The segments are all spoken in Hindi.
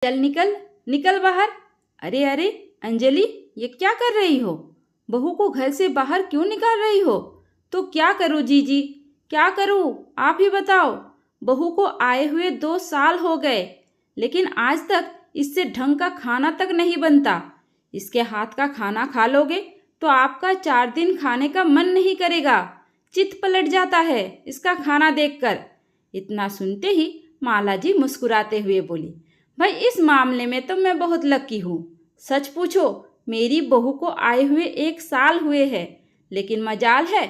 चल निकल, निकल बाहर। अरे अरे अंजलि, ये क्या कर रही हो? बहू को घर से बाहर क्यों निकाल रही हो? तो क्या करूँ जीजी, क्या करूँ, आप ही बताओ। बहू को आए हुए 2 साल हो गए, लेकिन आज तक इससे ढंग का खाना तक नहीं बनता। इसके हाथ का खाना खा लोगे तो आपका 4 दिन खाने का मन नहीं करेगा। चित्त पलट जाता है इसका खाना देखकर। इतना सुनते ही माला जी मुस्कुराते हुए बोली, भाई इस मामले में तो मैं बहुत लकी हूँ। सच पूछो, मेरी बहू को आए हुए 1 साल हुए हैं, लेकिन मजाल है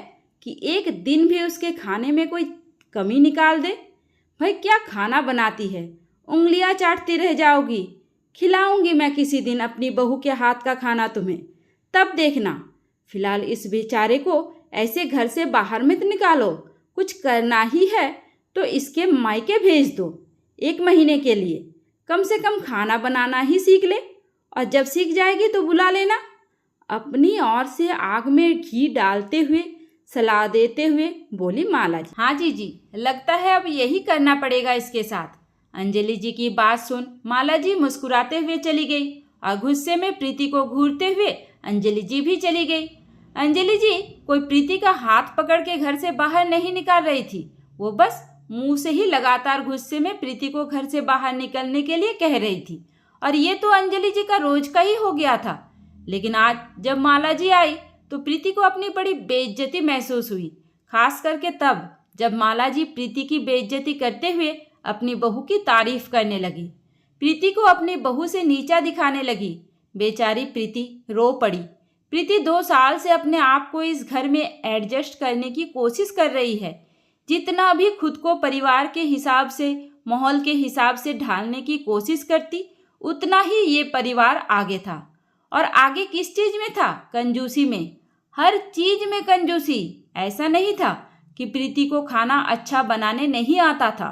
कि एक दिन भी उसके खाने में कोई कमी निकाल दे। भाई क्या खाना बनाती है, उंगलियां चाटती रह जाओगी। खिलाऊंगी मैं किसी दिन अपनी बहू के हाथ का खाना तुम्हें, तब देखना। फिलहाल इस बेचारे को ऐसे घर से बाहर मत निकालो। कुछ करना ही है तो इसके मायके भेज दो 1 महीने के लिए। कम से कम खाना बनाना ही सीख ले, और जब सीख जाएगी तो बुला लेना। अपनी ओर से आग में घी डालते हुए सलाह देते हुए बोली माला जी। हाँ जी, लगता है अब यही करना पड़ेगा इसके साथ। अंजलि जी की बात सुन माला जी मुस्कुराते हुए चली गई, और गुस्से में प्रीति को घूरते हुए अंजलि जी भी चली गई। अंजलि जी कोई प्रीति का हाथ पकड़ के घर से बाहर नहीं निकाल रही थी, वो बस मुंह से ही लगातार गुस्से में प्रीति को घर से बाहर निकलने के लिए कह रही थी। और ये तो अंजलि जी का रोज का ही हो गया था। लेकिन आज जब माला जी आई तो प्रीति को अपनी बड़ी बेइज्जती महसूस हुई, खास करके तब जब माला जी प्रीति की बेइज्जती करते हुए अपनी बहू की तारीफ करने लगी। प्रीति को अपनी बहू से नीचा दिखाने लगी। बेचारी प्रीति रो पड़ी। प्रीति 2 साल से अपने आप को इस घर में एडजस्ट करने की कोशिश कर रही है। जितना भी खुद को परिवार के हिसाब से, माहौल के हिसाब से ढालने की कोशिश करती, उतना ही ये परिवार आगे था। और आगे किस चीज में था? कंजूसी में। हर चीज में कंजूसी। ऐसा नहीं था कि प्रीति को खाना अच्छा बनाने नहीं आता था।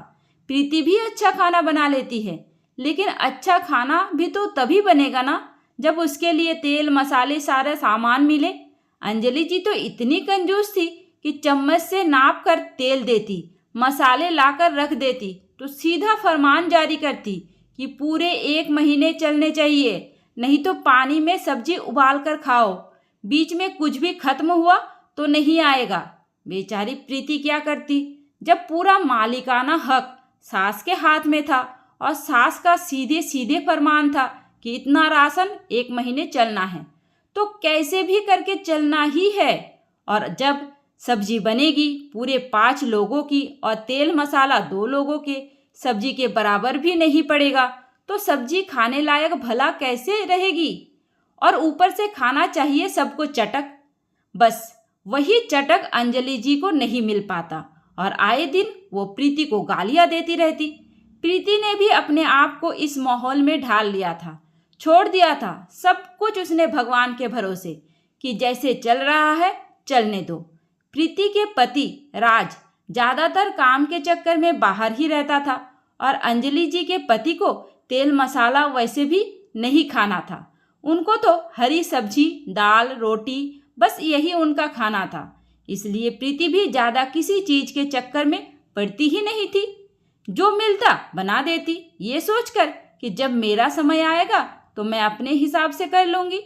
प्रीति भी अच्छा खाना बना लेती है, लेकिन अच्छा खाना भी तो तभी बनेगा ना जब उसके लिए तेल मसाले सारा सामान मिले। अंजलि जी तो इतनी कंजूस थी कि चम्मच से नाप कर तेल देती, मसाले लाकर रख देती तो सीधा फरमान जारी करती कि पूरे 1 महीने चलने चाहिए, नहीं तो पानी में सब्जी उबाल कर खाओ। बीच में कुछ भी खत्म हुआ तो नहीं आएगा। बेचारी प्रीति क्या करती, जब पूरा मालिकाना हक सास के हाथ में था और सास का सीधे सीधे फरमान था कि इतना राशन 1 महीने चलना है, तो कैसे भी करके चलना ही है। और जब सब्जी बनेगी पूरे 5 लोगों की और तेल मसाला 2 लोगों के सब्जी के बराबर भी नहीं पड़ेगा, तो सब्जी खाने लायक भला कैसे रहेगी। और ऊपर से खाना चाहिए सबको चटक। बस वही चटक अंजलि जी को नहीं मिल पाता, और आए दिन वो प्रीति को गालियां देती रहती। प्रीति ने भी अपने आप को इस माहौल में ढाल लिया था, छोड़ दिया था सब कुछ उसने भगवान के भरोसे कि जैसे चल रहा है चलने दो। प्रीति के पति राज ज्यादातर काम के चक्कर में बाहर ही रहता था, और अंजलि जी के पति को तेल मसाला वैसे भी नहीं खाना था। उनको तो हरी सब्जी दाल रोटी बस यही उनका खाना था। इसलिए प्रीति भी ज्यादा किसी चीज के चक्कर में पड़ती ही नहीं थी। जो मिलता बना देती, ये सोचकर कि जब मेरा समय आएगा तो मैं अपने हिसाब से कर लूंगी।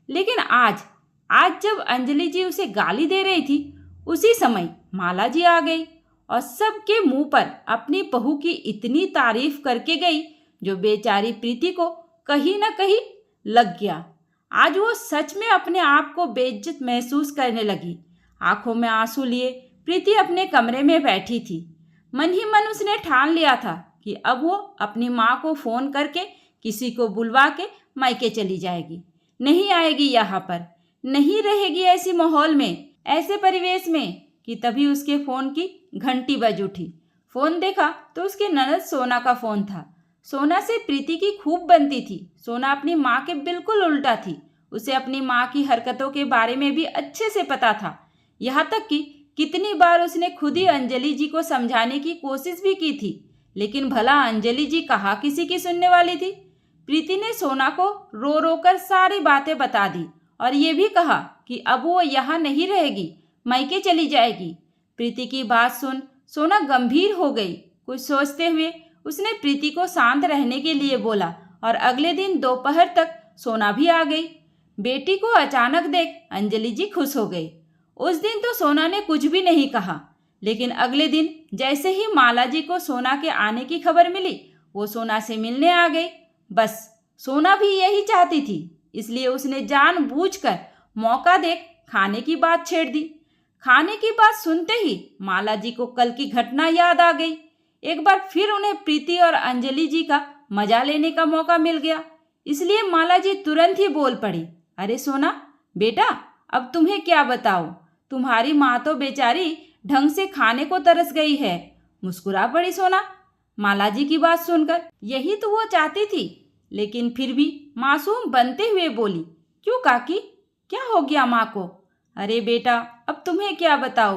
लेकिन आज जब अंजलि जी उसे गाली दे रही थी, उसी समय माला जी आ गई और सबके मुंह पर अपनी बहू की इतनी तारीफ करके गई जो बेचारी प्रीति को कहीं ना कहीं लग गया। आज वो सच में अपने आप को बेइज्जत महसूस करने लगी। आंखों में आंसू लिए प्रीति अपने कमरे में बैठी थी। मन ही मन उसने ठान लिया था कि अब वो अपनी माँ को फोन करके किसी को बुलवा के मायके चली जाएगी, नहीं आएगी यहाँ पर, नहीं रहेगी ऐसी माहौल में, ऐसे परिवेश में। कि तभी उसके फोन की घंटी बज उठी। फोन देखा तो उसके ननद सोना का फोन था। सोना से प्रीति की खूब बनती थी। सोना अपनी माँ के बिल्कुल उल्टा थी। उसे अपनी माँ की हरकतों के बारे में भी अच्छे से पता था। यहाँ तक कि कितनी बार उसने खुद ही अंजलि जी को समझाने की कोशिश भी की थी, लेकिन भला अंजलि जी कहाँ किसी की सुनने वाली थी। प्रीति ने सोना को रो रो कर सारी बातें बता दी और ये भी कहा कि अब वो यहाँ नहीं रहेगी, मायके चली जाएगी। प्रीति की बात सुन सोना गंभीर हो गई। कुछ सोचते हुए उसने प्रीति को शांत रहने के लिए बोला और अगले दिन दोपहर तक सोना भी आ गई। बेटी को अचानक देख अंजलि जी खुश हो गई। उस दिन तो सोना ने कुछ भी नहीं कहा, लेकिन अगले दिन जैसे ही माला जी को सोना के आने की खबर मिली, वो सोना से मिलने आ गई। बस सोना भी यही चाहती थी, इसलिए उसने जानबूझकर मौका देख खाने की बात छेड़ दी। खाने की बात सुनते ही माला जी को कल की घटना याद आ गई। एक बार फिर उन्हें प्रीति और अंजलि जी का मजा लेने का मौका मिल गया, इसलिए माला जी तुरंत ही बोल पड़ी, अरे सोना बेटा, अब तुम्हें क्या बताओ, तुम्हारी माँ तो बेचारी ढंग से खाने को तरस गई है। मुस्कुरा पड़ी सोना माला जी की बात सुनकर। यही तो वो चाहती थी, लेकिन फिर भी मासूम बनते हुए बोली, क्यों काकी, क्या हो गया माँ को? अरे बेटा, अब तुम्हें क्या बताओ,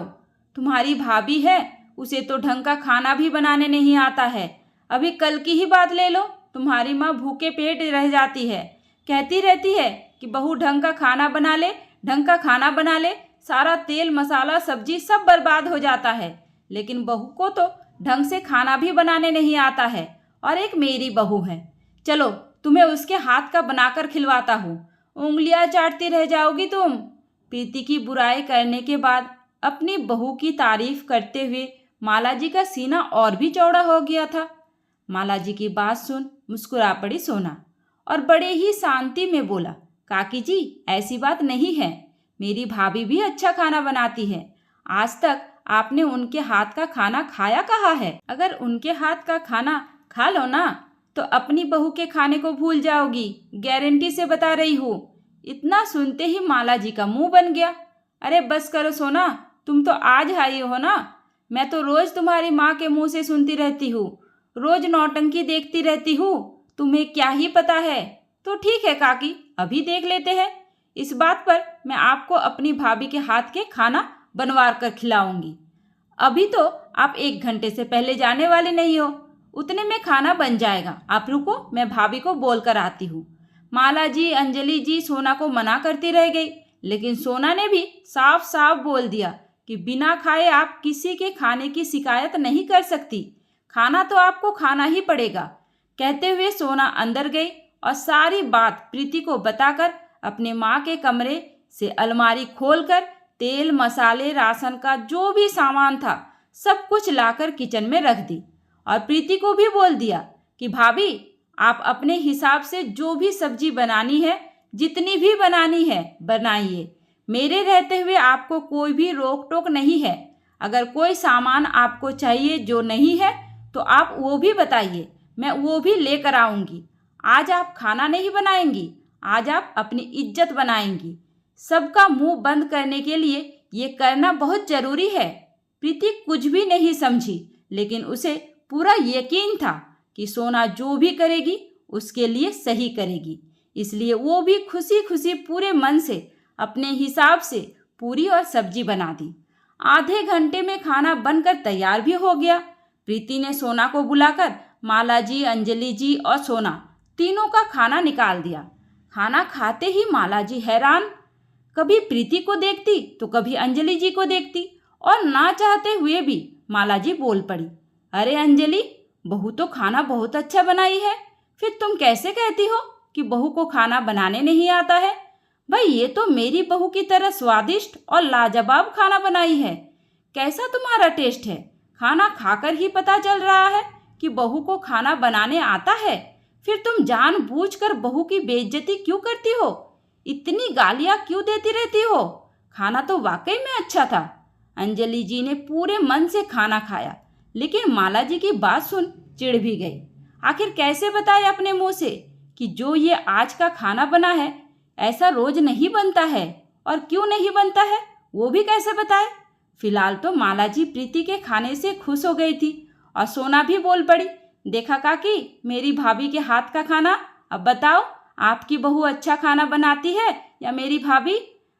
तुम्हारी भाभी है, उसे तो ढंग का खाना भी बनाने नहीं आता है। अभी कल की ही बात ले लो, तुम्हारी माँ भूखे पेट रह जाती है, कहती रहती है कि बहू ढंग का खाना बना ले, ढंग का खाना बना ले। सारा तेल मसाला सब्जी सब बर्बाद हो जाता है, लेकिन बहू को तो ढंग से खाना भी बनाने नहीं आता है। और एक मेरी बहू है, चलो तुम्हें उसके हाथ का बनाकर खिलवाता हूँ, उंगलियां चाटती रह जाओगी तुम। प्रीति की बुराई करने के बाद अपनी बहू की तारीफ करते हुए माला जी का सीना और भी चौड़ा हो गया था। माला जी की बात सुन मुस्कुरा पड़ी सोना और बड़े ही शांति में बोला, काकी जी ऐसी बात नहीं है, मेरी भाभी भी अच्छा खाना बनाती है। आज तक आपने उनके हाथ का खाना खाया कहाँ है? अगर उनके हाथ का खाना खा लो ना तो अपनी बहू के खाने को भूल जाओगी, गारंटी से बता रही हूँ। इतना सुनते ही माला जी का मुंह बन गया। अरे बस करो सोना, तुम तो आज आई हो ना, मैं तो रोज तुम्हारी माँ के मुंह से सुनती रहती हूँ, रोज नौटंकी देखती रहती हूँ, तुम्हें क्या ही पता है। तो ठीक है काकी, अभी देख लेते हैं। इस बात पर मैं आपको अपनी भाभी के हाथ के खाना बनवा कर खिलाऊंगी। अभी तो आप 1 घंटे से पहले जाने वाले नहीं हो, उतने में खाना बन जाएगा। आप रुको, मैं भाभी को बोल कर आती हूँ। माला जी, अंजलि जी सोना को मना करती रह गई, लेकिन सोना ने भी साफ साफ बोल दिया कि बिना खाए आप किसी के खाने की शिकायत नहीं कर सकती, खाना तो आपको खाना ही पड़ेगा। कहते हुए सोना अंदर गई और सारी बात प्रीति को बताकर अपने माँ के कमरे से अलमारी खोलकर तेल मसाले राशन का जो भी सामान था सब कुछ लाकर किचन में रख दी और प्रीति को भी बोल दिया कि भाभी आप अपने हिसाब से जो भी सब्जी बनानी है, जितनी भी बनानी है बनाइए, मेरे रहते हुए आपको कोई भी रोक टोक नहीं है। अगर कोई सामान आपको चाहिए जो नहीं है तो आप वो भी बताइए, मैं वो भी लेकर आऊँगी। आज आप खाना नहीं बनाएंगी, आज आप अपनी इज्जत बनाएंगी। सबका मुंह बंद करने के लिए ये करना बहुत ज़रूरी है। प्रीति कुछ भी नहीं समझी, लेकिन उसे पूरा यकीन था कि सोना जो भी करेगी उसके लिए सही करेगी, इसलिए वो भी खुशी खुशी पूरे मन से अपने हिसाब से पूरी और सब्जी बना दी। आधे घंटे में खाना बनकर तैयार भी हो गया। प्रीति ने सोना को बुलाकर माला जी, अंजलि जी और सोना तीनों का खाना निकाल दिया। खाना खाते ही माला जी हैरान, कभी प्रीति को देखती तो कभी अंजलि जी को देखती और ना चाहते हुए भी माला जी बोल पड़ी, अरे अंजलि, बहू तो खाना बहुत अच्छा बनाई है, फिर तुम कैसे कहती हो कि बहू को खाना बनाने नहीं आता है? भाई ये तो मेरी बहू की तरह स्वादिष्ट और लाजवाब खाना बनाई है। कैसा तुम्हारा टेस्ट है? खाना खाकर ही पता चल रहा है कि बहू को खाना बनाने आता है, फिर तुम जानबूझकर बहू की बेइज्जती क्यों करती हो? इतनी गालियाँ क्यों देती रहती हो? खाना तो वाकई में अच्छा था। अंजलि जी ने पूरे मन से खाना खाया, लेकिन माला जी की बात सुन चिढ़ भी गई। आखिर कैसे बताए अपने मुंह से कि जो ये आज का खाना बना है ऐसा रोज नहीं बनता है, और क्यों नहीं बनता है वो भी कैसे बताए? फिलहाल तो माला जी प्रीति के खाने से खुश हो गई थी और सोना भी बोल पड़ी, देखा काकी, मेरी भाभी के हाथ का खाना। अब बताओ, आपकी बहू अच्छा खाना बनाती है या मेरी भाभी?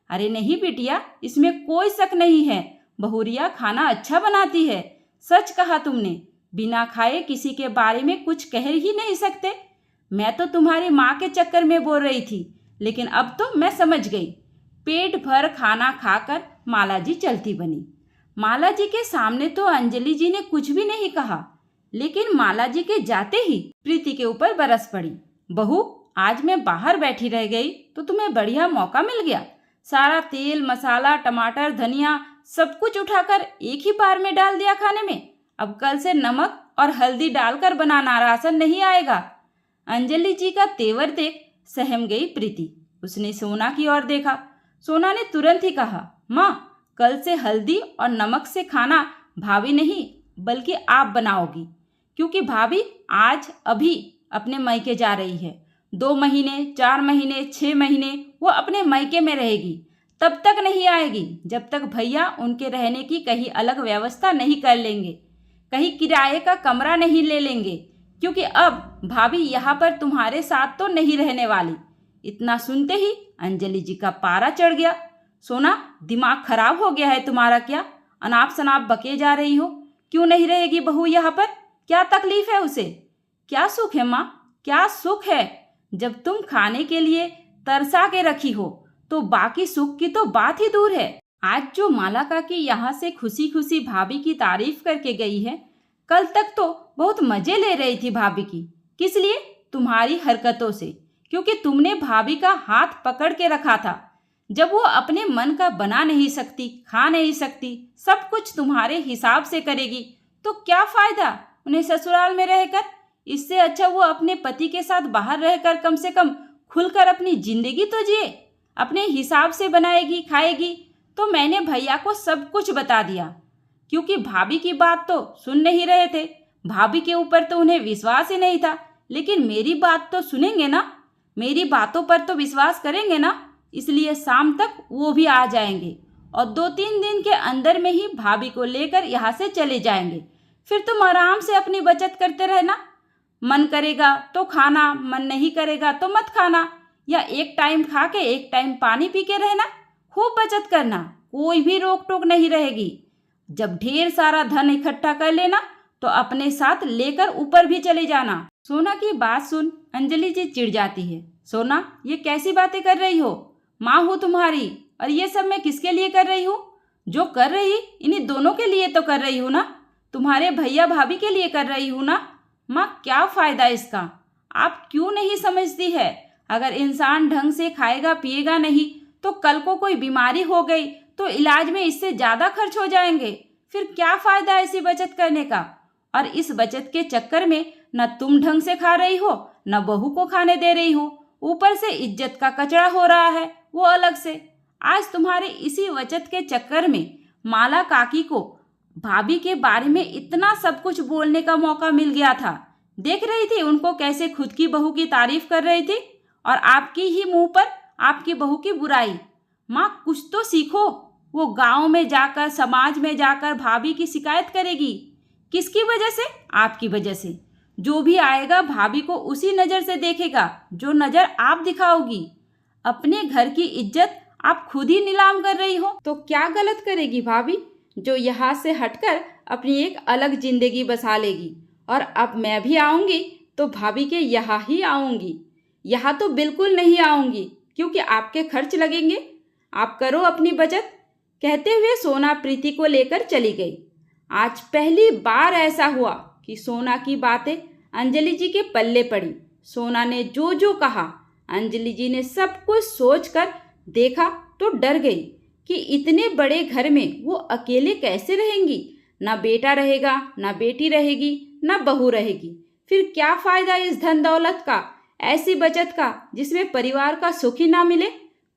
अरे नहीं बिटिया, इसमें कोई शक नहीं है, बहुरिया खाना अच्छा बनाती है। सच कहा तुमने, बिना खाए किसी के बारे में कुछ कह ही नहीं सकते। मैं तो तुम्हारी माँ के चक्कर में बोल रही थी, लेकिन अब तो मैं समझ गई। पेट भर खाना खाकर माला जी चलती बनी। माला जी के सामने तो अंजलि जी ने कुछ भी नहीं कहा, लेकिन माला जी के जाते ही प्रीति के ऊपर बरस पड़ी। बहू, आज मैं बाहर बैठी रह गई तो तुम्हें बढ़िया मौका मिल गया। सारा तेल मसाला टमाटर धनिया सब कुछ उठाकर एक ही बार में डाल दिया खाने में। अब कल से नमक और हल्दी डालकर बनाना राशन नहीं आएगा। अंजलि जी का तेवर देख सहम गई प्रीति। उसने सोना की ओर देखा। सोना ने तुरंत ही कहा, माँ, कल से हल्दी और नमक से खाना भाभी नहीं बल्कि आप बनाओगी, क्योंकि भाभी आज अभी अपने मायके जा रही है। 2 महीने 4 महीने 6 महीने वो अपने मायके में रहेगी। तब तक नहीं आएगी जब तक भैया उनके रहने की कहीं अलग व्यवस्था नहीं कर लेंगे, कहीं किराए का कमरा नहीं ले लेंगे, क्योंकि अब भाभी यहाँ पर तुम्हारे साथ तो नहीं रहने वाली। इतना सुनते ही अंजलि जी का पारा चढ़ गया। सोना, दिमाग खराब हो गया है तुम्हारा क्या? अनाप शनाप बके जा रही हो। क्यों नहीं रहेगी बहू यहाँ पर? क्या तकलीफ है उसे? क्या सुख है माँ, क्या सुख है? जब तुम खाने के लिए तरसा के रखी हो तो बाकी सुख की तो बात ही दूर है। आज जो माला काकी यहाँ से खुशी खुशी भाभी की तारीफ करके गई है, कल तक तो बहुत मजे ले रही थी भाभी की। किस लिए? तुम्हारी हरकतों से, क्योंकि तुमने भाभी का हाथ पकड़ के रखा था। जब वो अपने मन का बना नहीं सकती, खा नहीं सकती, सब कुछ तुम्हारे हिसाब से करेगी तो क्या फायदा उन्हें ससुराल में रहकर? इससे अच्छा वो अपने पति के साथ बाहर रहकर कम से कम खुलकर अपनी जिंदगी तो जिए। अपने हिसाब से बनाएगी खाएगी। तो मैंने भैया को सब कुछ बता दिया, क्योंकि भाभी की बात तो सुन नहीं रहे थे। भाभी के ऊपर तो उन्हें विश्वास ही नहीं था, लेकिन मेरी बात तो सुनेंगे ना, मेरी बातों पर तो विश्वास करेंगे ना। इसलिए शाम तक वो भी आ जाएंगे और 2-3 दिन के अंदर में ही भाभी को लेकर यहाँ से चले जाएंगे। फिर तुम आराम से अपनी बचत करते रहना। मन करेगा तो खाना, मन नहीं करेगा तो मत खाना, या एक टाइम खा के एक टाइम पानी पी के रहना। खूब बचत करना, कोई भी रोक टोक नहीं रहेगी। जब ढेर सारा धन इकट्ठा कर लेना तो अपने साथ लेकर ऊपर भी चले जाना। सोना की बात सुन अंजलि जी चिढ़ जाती है। सोना, ये कैसी बातें कर रही हो? माँ हूँ तुम्हारी, और ये सब मैं किसके लिए कर रही हूँ? जो कर रही इन्हीं दोनों के लिए तो कर रही हूँ ना, तुम्हारे भैया भाभी के लिए कर रही हूँ ना। माँ, क्या फ़ायदा इसका? आप क्यों नहीं समझती है? अगर इंसान ढंग से खाएगा पिएगा नहीं तो कल को कोई बीमारी हो गई तो इलाज में इससे ज़्यादा खर्च हो जाएंगे। फिर क्या फ़ायदा ऐसी बचत करने का? और इस बचत के चक्कर में न तुम ढंग से खा रही हो, न बहू को खाने दे रही हो, ऊपर से इज्जत का कचरा हो रहा है वो अलग से। आज तुम्हारे इसी बचत के चक्कर में माला काकी को भाभी के बारे में इतना सब कुछ बोलने का मौका मिल गया था। देख रही थी उनको कैसे खुद की बहू की तारीफ कर रही थी, और आपकी ही मुंह पर आपकी बहू की बुराई। माँ, कुछ तो सीखो। वो गांव में जाकर समाज में जाकर भाभी की शिकायत करेगी। किसकी वजह से? आपकी वजह से। जो भी आएगा भाभी को उसी नज़र से देखेगा जो नज़र आप दिखाओगी। अपने घर की इज्जत आप खुद ही नीलाम कर रही हो। तो क्या गलत करेगी भाभी जो यहाँ से हटकर अपनी एक अलग जिंदगी बसा लेगी? और अब मैं भी आऊँगी तो भाभी के यहाँ ही आऊँगी। यहाँ तो बिल्कुल नहीं आऊँगी, क्योंकि आपके खर्च लगेंगे। आप करो अपनी बचत। कहते हुए सोना प्रीति को लेकर चली गई। आज पहली बार ऐसा हुआ कि सोना की बातें अंजलि जी के पल्ले पड़ी। सोना ने जो जो कहा अंजलि जी ने सब कुछ सोचकर देखा तो डर गई कि इतने बड़े घर में वो अकेले कैसे रहेंगी। ना बेटा रहेगा, ना बेटी रहेगी, ना बहू रहेगी। फिर क्या फ़ायदा इस धन दौलत का, ऐसी बचत का जिसमें परिवार का सुख ही ना मिले।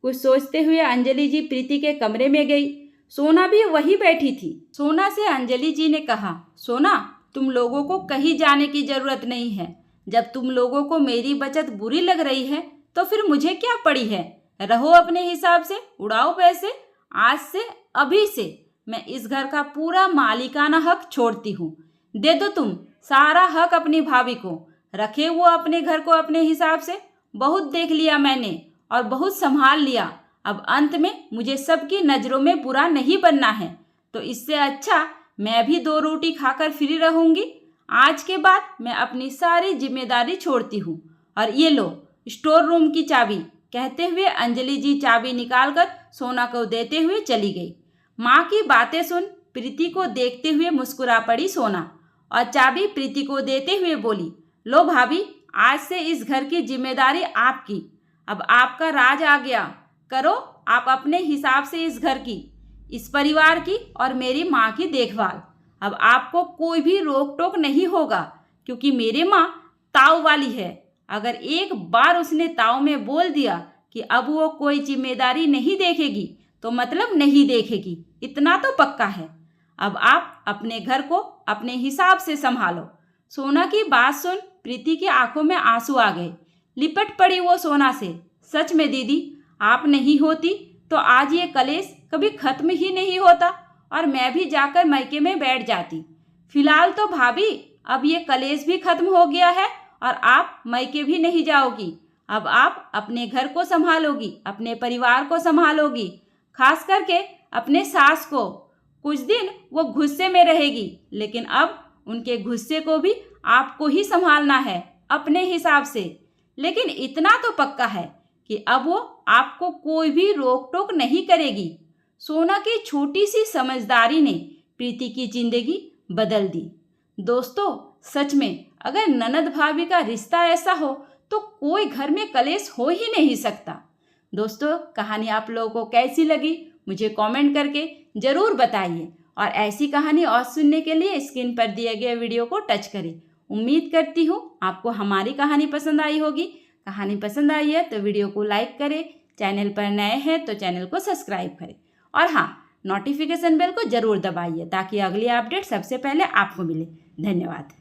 कुछ सोचते हुए अंजलि जी प्रीति के कमरे में गई। सोना भी वहीं बैठी थी। सोना से अंजलि जी ने कहा, सोना, तुम लोगों को कहीं जाने की ज़रूरत नहीं है। जब तुम लोगों को मेरी बचत बुरी लग रही है तो फिर मुझे क्या पड़ी है? रहो अपने हिसाब से, उड़ाओ पैसे। आज से, अभी से मैं इस घर का पूरा मालिकाना हक छोड़ती हूँ। दे दो तुम सारा हक अपनी भाभी को। रखे वो अपने घर को अपने हिसाब से। बहुत देख लिया मैंने और बहुत संभाल लिया। अब अंत में मुझे सबकी नज़रों में बुरा नहीं बनना है, तो इससे अच्छा मैं भी 2 रोटी खाकर फ्री रहूँगी। आज के बाद मैं अपनी सारी जिम्मेदारी छोड़ती हूँ। और ये लो स्टोर रूम की चाबी। कहते हुए अंजलि जी चाबी निकालकर सोना को देते हुए चली गई। माँ की बातें सुन प्रीति को देखते हुए मुस्कुरा पड़ी सोना, और चाबी प्रीति को देते हुए बोली, लो भाभी, आज से इस घर की जिम्मेदारी आपकी। अब आपका राज आ गया। करो आप अपने हिसाब से इस घर की, इस परिवार की और मेरी माँ की देखभाल। अब आपको कोई भी रोक टोक नहीं होगा, क्योंकि मेरी माँ ताऊ वाली है। अगर एक बार उसने ताऊ में बोल दिया कि अब वो कोई जिम्मेदारी नहीं देखेगी, तो मतलब नहीं देखेगी, इतना तो पक्का है। अब आप अपने घर को अपने हिसाब से संभालो। सोना की बात सुन प्रीति की आंखों में आंसू आ गए। लिपट पड़ी वो सोना से। सच में दीदी, आप नहीं होती तो आज ये कलेश कभी खत्म ही नहीं होता और मैं भी जाकर मायके में बैठ जाती। फिलहाल तो भाभी, अब ये कलेश भी खत्म हो गया है और आप मायके भी नहीं जाओगी। अब आप अपने घर को संभालोगी, अपने परिवार को संभालोगी, खास करके अपने सास को। कुछ दिन वो गुस्से में रहेगी, लेकिन अब उनके गुस्से को भी आपको ही संभालना है अपने हिसाब से। लेकिन इतना तो पक्का है कि अब वो आपको कोई भी रोक टोक नहीं करेगी। सोना की छोटी सी समझदारी ने प्रीति की जिंदगी बदल दी। दोस्तों, सच में अगर ननद भाभी का रिश्ता ऐसा हो तो कोई घर में कलेश हो ही नहीं सकता। दोस्तों, कहानी आप लोगों को कैसी लगी मुझे कमेंट करके ज़रूर बताइए और ऐसी कहानी और सुनने के लिए स्क्रीन पर दिए गए वीडियो को टच करें। उम्मीद करती हूँ आपको हमारी कहानी पसंद आई होगी। कहानी पसंद आई है तो वीडियो को लाइक करें, चैनल पर नए हैं तो चैनल को सब्सक्राइब करें और हाँ, नोटिफिकेशन बेल को ज़रूर दबाइए ताकि अगली अपडेट सबसे पहले आपको मिले। धन्यवाद।